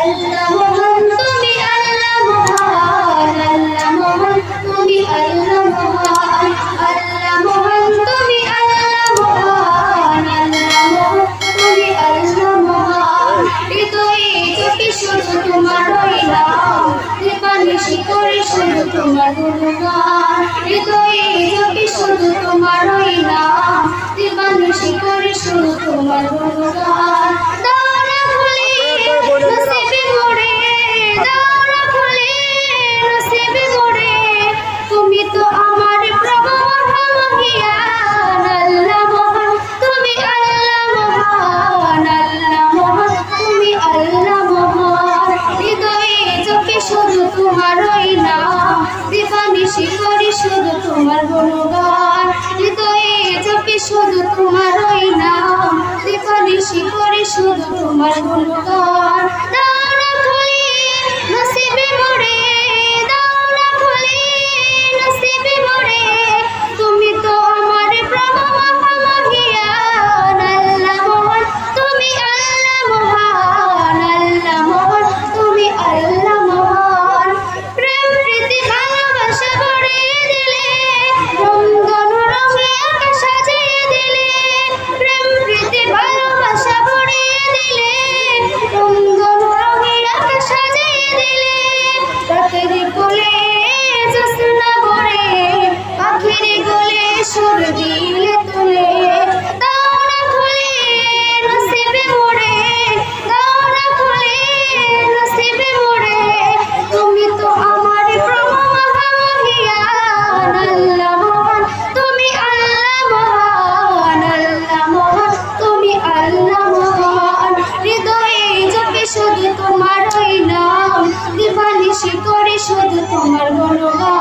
আল্লাহ মহান তুমি আল্লাহ মহান আল্লাহ মহান তুমি আল্লাহ মহান আল্লাহ মহান তুমি আল্লাহ মহান আল্লাহ মহান তুমি আল্লাহ মহান হৃদয়ে চোখে শুধু তোমার নাম নিপানিশি করে শুধু তোমার গুণগান হৃদয়ে চোখে শুধু তোমার নাম নিপানিশি করে শুধু তোমার গুণগান দাওনা খুলে নসিবে মোরে দাওনা খুলে নসিবে মোরে তুমি তো আমার প্রভু মহামহিয়ান আল্লাহ মহান তুমি আল্লাহ মহান আল্লাহ মহান তুমি আল্লাহ মহান হৃদয়ে চোখে শুধু তোমারই নাম দিবানিশি করি শুধু তোমার গুণগান হৃদয়ে চোখে শুধু তোমারই নাম দিবানিশি করি শুধু তোমার গুণগান দাওনা খুলে নসিবে মোরে দাওনা খুলে নসিবে মোরে তুমি তো আমার প্রভু মহামহিয়ান আল্লাহ মহান তুমি আল্লাহ মহান আল্লাহ মহান তুমি আল্লাহ মহান প্রেম প্রীতি ভালোবাসা ভরিয়ে দিলে রঙ্গন রঙে আকাশ সাজিয়ে দিলে প্রেম প্রীতি ভালোবাসা ভরিয়ে দিলে রঙ্গন রঙে আকাশ সাজিয়ে দিলে রাতের কোলে জ্যোৎস্না ভরে পাখির গোলে সুর দিলে তুলে দাওনা খুলে নসিবে মোরে দাওনা খুলে নসিবে মোরে তুমি তো আমার প্রভু মহামহিয়ান আল্লাহ মহান তুমি আল্লাহ মহান আল্লাহ মহান তুমি আল্লাহ মহান হৃদয়ে জপে শুধু তোমারই নাম দিবানিশি করে শুধু তোমার গুণগান